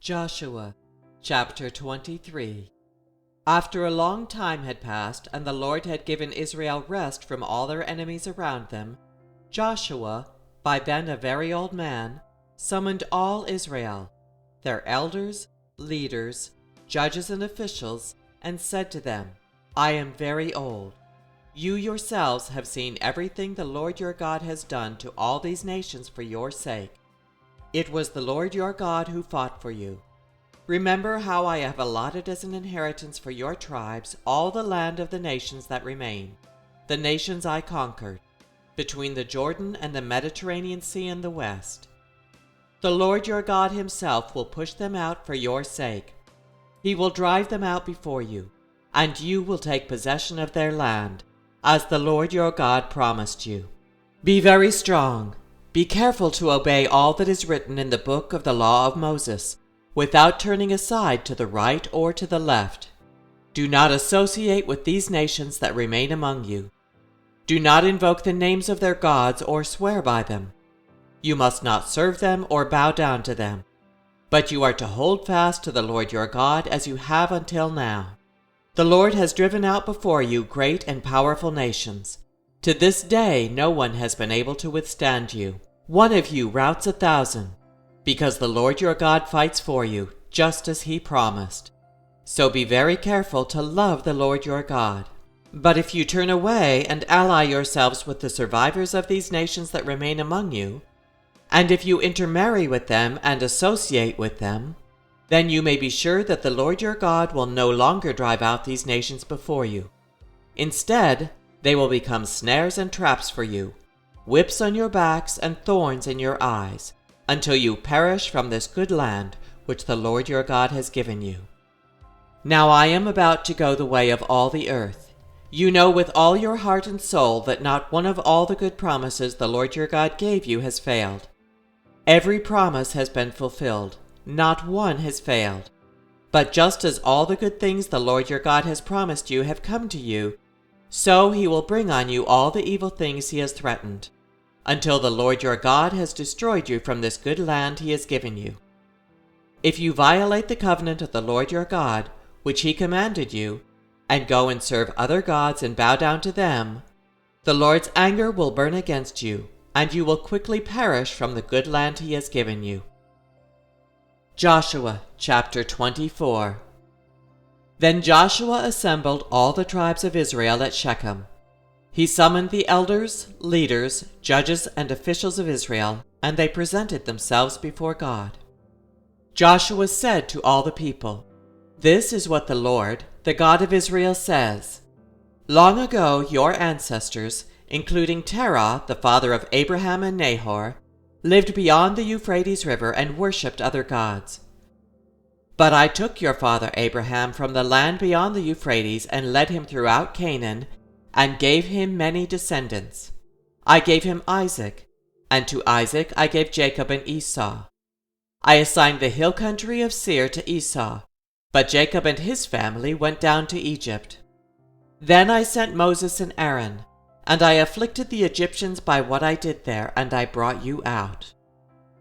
Joshua chapter 23. After a long time had passed, and the Lord had given Israel rest from all their enemies around them, Joshua, by then a very old man, summoned all Israel, their elders, leaders, judges, and officials, and said to them, I am very old. You yourselves have seen everything the Lord your God has done to all these nations for your sake. It was the Lord your God who fought for you. Remember how I have allotted as an inheritance for your tribes all the land of the nations that remain, the nations I conquered, between the Jordan and the Mediterranean Sea in the west. The Lord your God himself will push them out for your sake. He will drive them out before you, and you will take possession of their land, as the Lord your God promised you. Be very strong. Be careful to obey all that is written in the book of the law of Moses, without turning aside to the right or to the left. Do not associate with these nations that remain among you. Do not invoke the names of their gods or swear by them. You must not serve them or bow down to them, but you are to hold fast to the Lord your God as you have until now. The Lord has driven out before you great and powerful nations. To this day no one has been able to withstand you. One of you routs 1,000, because the Lord your God fights for you, just as he promised. So be very careful to love the Lord your God. But if you turn away and ally yourselves with the survivors of these nations that remain among you, and if you intermarry with them and associate with them, then you may be sure that the Lord your God will no longer drive out these nations before you. Instead, they will become snares and traps for you, whips on your backs and thorns in your eyes, until you perish from this good land which the Lord your God has given you. Now I am about to go the way of all the earth. You know with all your heart and soul that not one of all the good promises the Lord your God gave you has failed. Every promise has been fulfilled, not one has failed. But just as all the good things the Lord your God has promised you have come to you, so he will bring on you all the evil things he has threatened, until the Lord your God has destroyed you from this good land he has given you. If you violate the covenant of the Lord your God, which he commanded you, and go and serve other gods and bow down to them, the Lord's anger will burn against you, and you will quickly perish from the good land he has given you. Joshua chapter 24. Then Joshua assembled all the tribes of Israel at Shechem. He summoned the elders, leaders, judges, and officials of Israel, and they presented themselves before God. Joshua said to all the people, This is what the Lord, the God of Israel, says. Long ago your ancestors, including Terah, the father of Abraham and Nahor, lived beyond the Euphrates River and worshipped other gods. But I took your father Abraham from the land beyond the Euphrates and led him throughout Canaan, and gave him many descendants. I gave him Isaac, and to Isaac I gave Jacob and Esau. I assigned the hill country of Seir to Esau, but Jacob and his family went down to Egypt. Then I sent Moses and Aaron, and I afflicted the Egyptians by what I did there, and I brought you out.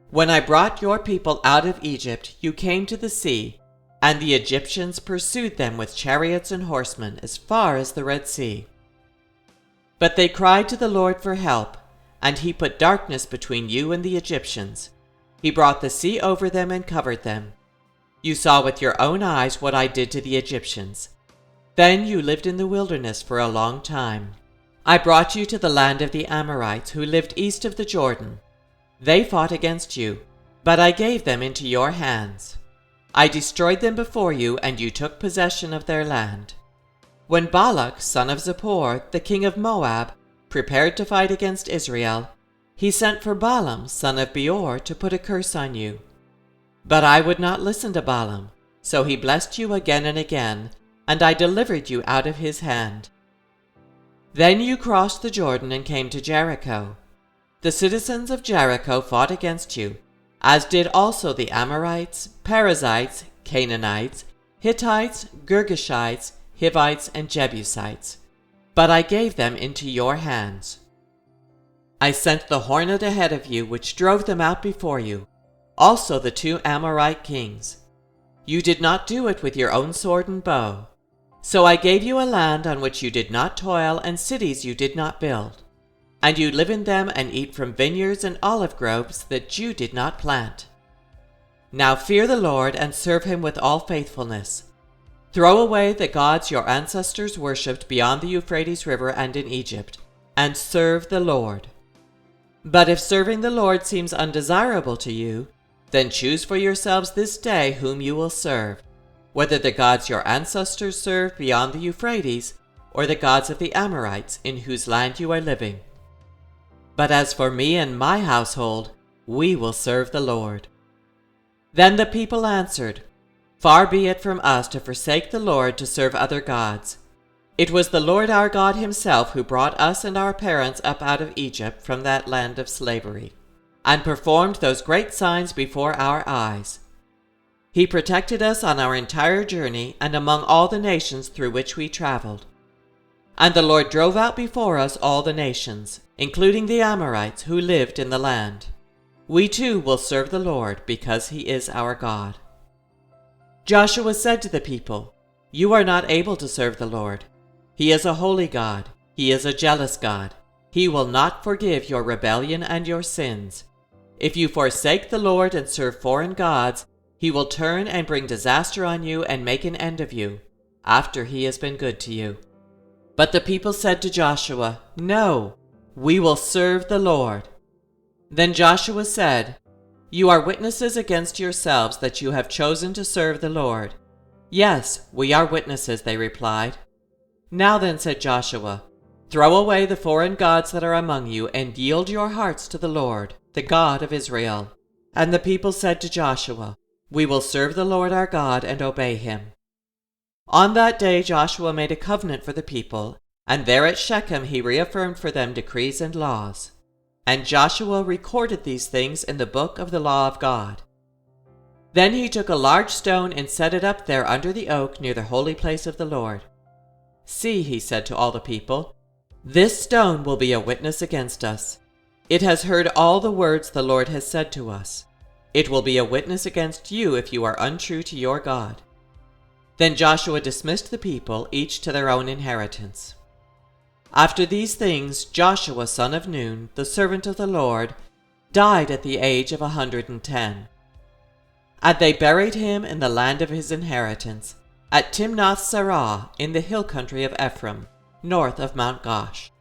When I brought your people out of Egypt, you came to the sea, and the Egyptians pursued them with chariots and horsemen as far as the Red Sea. But they cried to the Lord for help, and he put darkness between you and the Egyptians. He brought the sea over them and covered them. You saw with your own eyes what I did to the Egyptians. Then you lived in the wilderness for a long time. I brought you to the land of the Amorites, who lived east of the Jordan. They fought against you, but I gave them into your hands. I destroyed them before you, and you took possession of their land. When Balak, son of Zippor, the king of Moab, prepared to fight against Israel, he sent for Balaam, son of Beor, to put a curse on you. But I would not listen to Balaam, so he blessed you again and again, and I delivered you out of his hand. Then you crossed the Jordan and came to Jericho. The citizens of Jericho fought against you, as did also the Amorites, Perizzites, Canaanites, Hittites, Girgashites, Hivites, and Jebusites, but I gave them into your hands. I sent the hornet ahead of you, which drove them out before you, also the 2 Amorite kings. You did not do it with your own sword and bow. So I gave you a land on which you did not toil, and cities you did not build. And you live in them and eat from vineyards and olive groves that you did not plant. Now fear the Lord and serve him with all faithfulness. Throw away the gods your ancestors worshipped beyond the Euphrates River and in Egypt, and serve the Lord. But if serving the Lord seems undesirable to you, then choose for yourselves this day whom you will serve, whether the gods your ancestors served beyond the Euphrates, or the gods of the Amorites in whose land you are living. But as for me and my household, we will serve the Lord." Then the people answered, "Far be it from us to forsake the Lord to serve other gods. It was the Lord our God himself who brought us and our parents up out of Egypt from that land of slavery, and performed those great signs before our eyes. He protected us on our entire journey and among all the nations through which we traveled. And the Lord drove out before us all the nations, including the Amorites who lived in the land. We too will serve the Lord because he is our God." Joshua said to the people, "You are not able to serve the Lord. He is a holy God. He is a jealous God. He will not forgive your rebellion and your sins. If you forsake the Lord and serve foreign gods, he will turn and bring disaster on you and make an end of you, after he has been good to you." But the people said to Joshua, "No, we will serve the Lord." Then Joshua said, "You are witnesses against yourselves that you have chosen to serve the Lord." "Yes, we are witnesses," they replied. "Now then," said Joshua, "throw away the foreign gods that are among you and yield your hearts to the Lord, the God of Israel." And the people said to Joshua, "We will serve the Lord our God and obey him." On that day Joshua made a covenant for the people, and there at Shechem he reaffirmed for them decrees and laws. And Joshua recorded these things in the book of the law of God. Then he took a large stone and set it up there under the oak near the holy place of the Lord. "See," he said to all the people, "this stone will be a witness against us. It has heard all the words the Lord has said to us. It will be a witness against you if you are untrue to your God." Then Joshua dismissed the people, each to their own inheritance. After these things, Joshua son of Nun, the servant of the Lord, died at the age of 110. And they buried him in the land of his inheritance, at Timnath Serah in the hill country of Ephraim, north of Mount Gosh.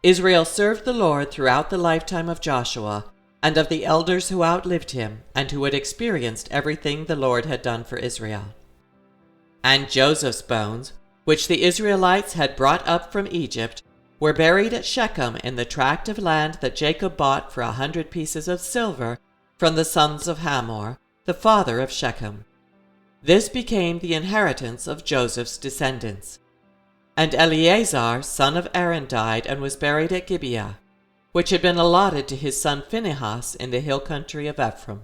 Israel served the Lord throughout the lifetime of Joshua, and of the elders who outlived him, and who had experienced everything the Lord had done for Israel. And Joseph's bones, which the Israelites had brought up from Egypt, were buried at Shechem in the tract of land that Jacob bought for 100 pieces of silver from the sons of Hamor, the father of Shechem. This became the inheritance of Joseph's descendants. And Eleazar, son of Aaron, died and was buried at Gibeah, which had been allotted to his son Phinehas in the hill country of Ephraim.